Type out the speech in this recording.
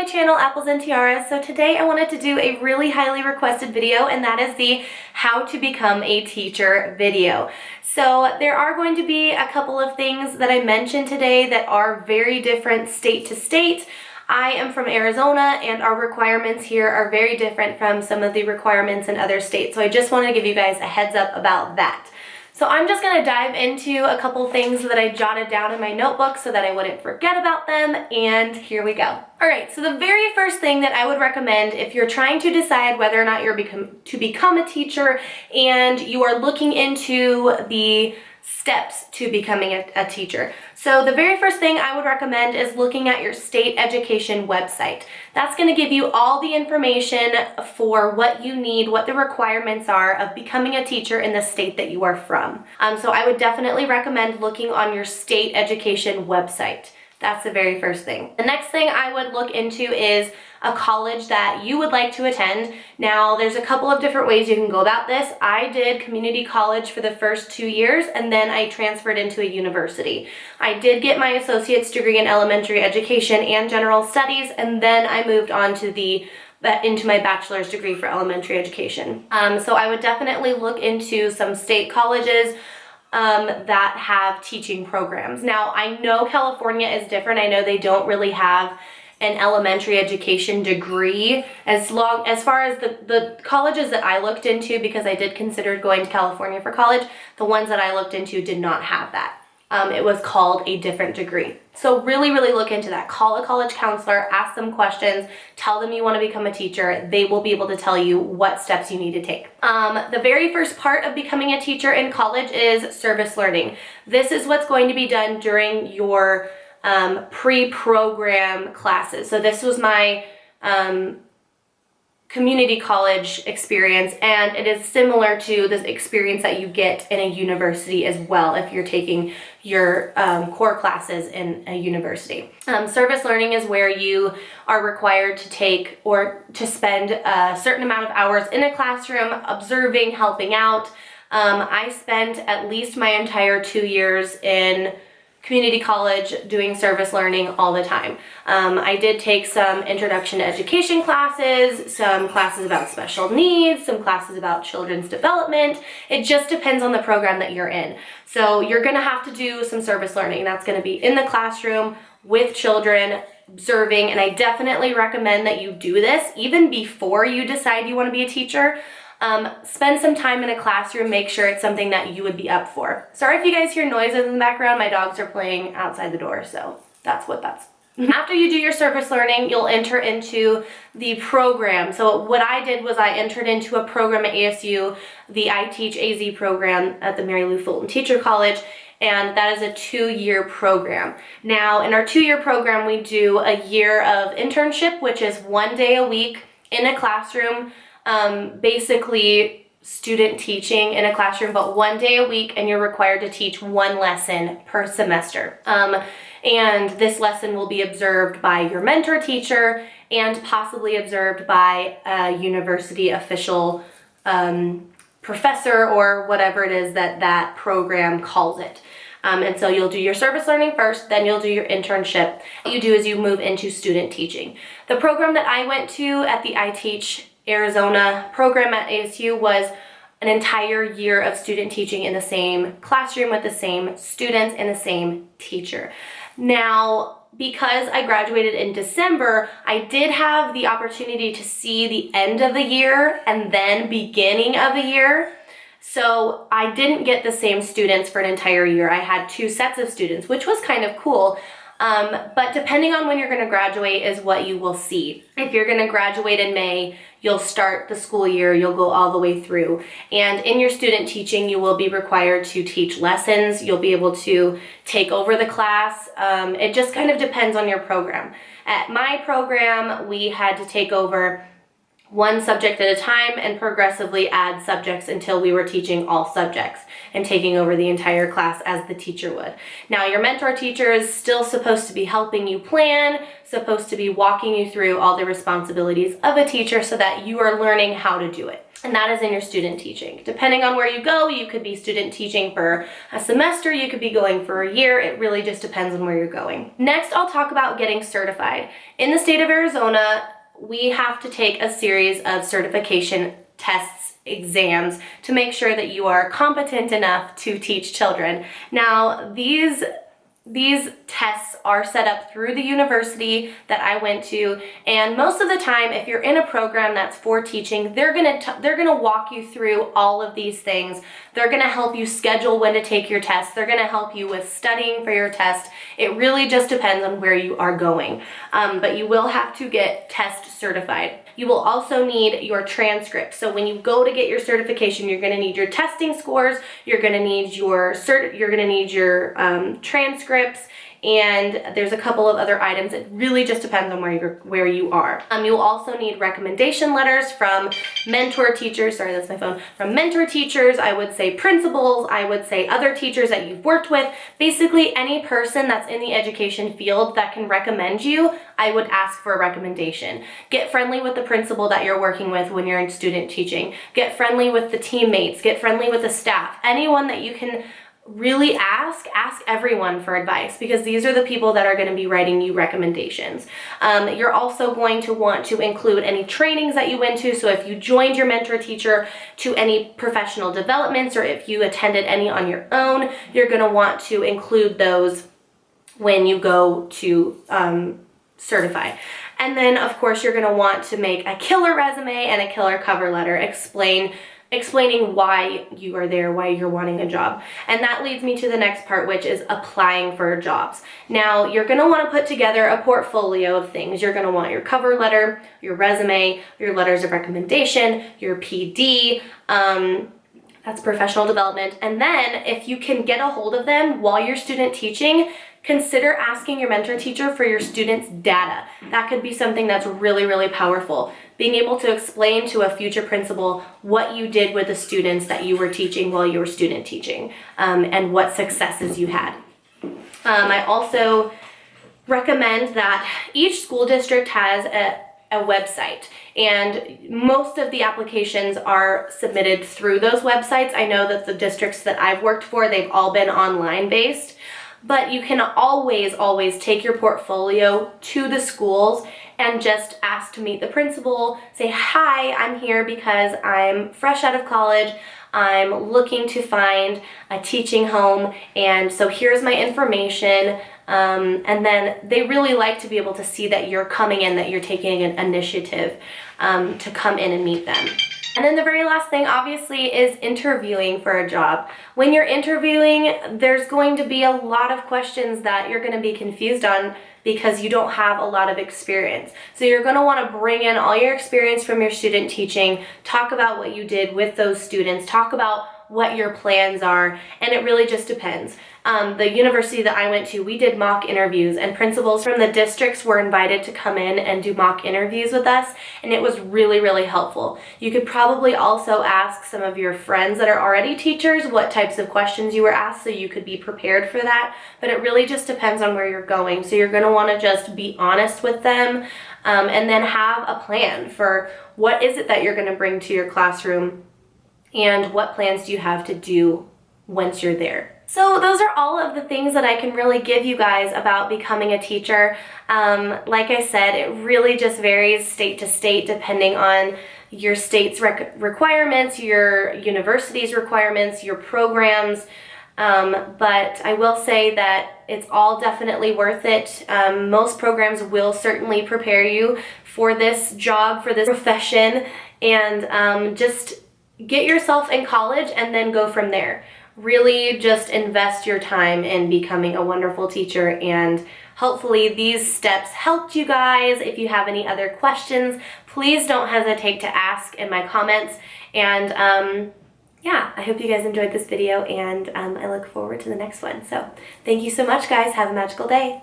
channel, Apples and Tiaras. So today I wanted to do a really highly requested video, and that is the how to become a teacher video. So there are going to be a couple of things that I mentioned today that are very different state to state. I am from Arizona, and our requirements here are very different from some of the requirements in other states. So I just want to give you guys a heads up about that. So I'm just going to dive into a couple things that I jotted down in my notebook so that I wouldn't forget about them, and here we go. Alright, so the very first thing that I would recommend if you're trying to decide whether or not you're to become a teacher and you are looking into the steps to becoming a teacher. So the very first thing I would recommend is looking at your state education website. That's going to give you all the information for what you need, what the requirements are of becoming a teacher in the state that you are from. So I would definitely recommend looking on your state education website. That's the very first thing. The next thing I would look into is a college that you would like to attend. Now, there's a couple of different ways you can go about this. I did community college for the first 2 years, and then I transferred into a university. I did get my associate's degree in elementary education and general studies, and then I moved on to into my bachelor's degree for elementary education. So I would definitely look into some state colleges that have teaching programs. Now, I know California is different. I know they don't really have an elementary education degree as far as the colleges that I looked into, because I did consider going to California for college. The ones that I looked into did not have that. It was called a different degree. So really look into that. Call a college counselor, ask them questions, tell them you want to become a teacher. They will be able to tell you what steps you need to take. The very first part of becoming a teacher in college is service learning. This is what's going to be done during your pre-program classes. So this was my community college experience, and it is similar to this experience that you get in a university as well if you're taking your core classes in a university. Service learning is where you are required to take or to spend a certain amount of hours in a classroom observing, helping out. I spent at least my entire 2 years in community college doing service learning all the time. I did take some introduction to education classes, some classes about special needs, some classes about children's development. It just depends on the program that you're in. So you're gonna have to do some service learning. That's gonna be in the classroom with children, observing, and I definitely recommend that you do this even before you decide you wanna be a teacher. Spend some time in a classroom, make sure it's something that you would be up for. Sorry if you guys hear noises in the background, my dogs are playing outside the door, so that's what that's. After you do your service learning, you'll enter into the program. So what I did was I entered into a program at ASU, the I Teach AZ program at the Mary Lou Fulton Teacher College, and that is a 2-year program. Now, in our 2-year program, we do a year of internship, which is 1 day a week in a classroom, basically student teaching in a classroom, but 1 day a week, and you're required to teach 1 lesson per semester. And this lesson will be observed by your mentor teacher and possibly observed by a university official professor or whatever it is that program calls it. And so you'll do your service learning first, then you'll do your internship. What you do is you move into student teaching. The program that I went to at the I Teach Arizona program at ASU was an entire year of student teaching in the same classroom with the same students and the same teacher. Now, because I graduated in December, I did have the opportunity to see the end of the year and then beginning of the year. So I didn't get the same students for an entire year. I had 2 sets of students, which was kind of cool. But depending on when you're going to graduate is what you will see. If you're going to graduate in May, you'll start the school year, you'll go all the way through. And in your student teaching, you will be required to teach lessons. You'll be able to take over the class. It just kind of depends on your program. At my program, we had to take over 1 subject at a time and progressively add subjects until we were teaching all subjects and taking over the entire class as the teacher would. Now, your mentor teacher is still supposed to be helping you plan, supposed to be walking you through all the responsibilities of a teacher so that you are learning how to do it. and that is in your student teaching. Depending on where you go, you could be student teaching for a semester, you could be going for a year. It really just depends on where you're going. Next, I'll talk about getting certified. In the state of Arizona, we have to take a series of certification tests, exams, to make sure that you are competent enough to teach children. Now, these tests are set up through the university that I went to, and most of the time, if you're in a program that's for teaching, they're gonna walk you through all of these things. They're gonna help you schedule when to take your test. They're gonna help you with studying for your test. It really just depends on where you are going, but you will have to get test certified. You will also need your transcript. So when you go to get your certification, you're gonna need your testing scores, you're gonna need your transcripts, and there's a couple of other items. It really just depends on where you are. You'll also need recommendation letters from mentor teachers. Sorry, that's my phone. From mentor teachers, I would say principals, I would say other teachers that you've worked with. Basically, any person that's in the education field that can recommend you, I would ask for a recommendation. Get friendly with the principal that you're working with when you're in student teaching. Get friendly with the teammates. Get friendly with the staff. Anyone that you can really ask everyone for advice, because these are the people that are going to be writing you recommendations. You're also going to want to include any trainings that you went to. So if you joined your mentor teacher to any professional developments, or if you attended any on your own, you're going to want to include those when you go to certify. And then of course you're going to want to make a killer resume and a killer cover letter explaining why you are there, why you're wanting a job. And that leads me to the next part, which is applying for jobs. Now, you're gonna wanna put together a portfolio of things. You're gonna want your cover letter, your resume, your letters of recommendation, your PD, that's professional development. And then if you can get a hold of them while you're student teaching, consider asking your mentor teacher for your students' data. That could be something that's really, really powerful. Being able to explain to a future principal what you did with the students that you were teaching while you were student teaching, and what successes you had. I also recommend that each school district has a website, and most of the applications are submitted through those websites. I know that the districts that I've worked for, they've all been online based. But you can always take your portfolio to the schools and just ask to meet the principal. Say, hi, I'm here because I'm fresh out of college. I'm looking to find a teaching home, and so here's my information. And then they really like to be able to see that you're coming in, that you're taking an initiative to come in and meet them. And then the very last thing, obviously, is interviewing for a job. When you're interviewing, there's going to be a lot of questions that you're going to be confused on because you don't have a lot of experience. So you're going to want to bring in all your experience from your student teaching, talk about what you did with those students, talk about what your plans are, and it really just depends. The university that I went to, we did mock interviews, and principals from the districts were invited to come in and do mock interviews with us, and it was really, really helpful. You could probably also ask some of your friends that are already teachers what types of questions you were asked, so you could be prepared for that, but it really just depends on where you're going. So you're going to want to just be honest with them, and then have a plan for what is it that you're going to bring to your classroom, and what plans do you have to do once you're there. So those are all of the things that I can really give you guys about becoming a teacher. Like I said, it really just varies state to state depending on your state's requirements, your university's requirements, your programs. But I will say that it's all definitely worth it. Most programs will certainly prepare you for this job, for this profession, and just get yourself in college and then go from there. Really just invest your time in becoming a wonderful teacher, and hopefully these steps helped you guys. If you have any other questions, please don't hesitate to ask in my comments. And yeah, I hope you guys enjoyed this video, and I look forward to the next one. So thank you so much, guys. Have a magical day.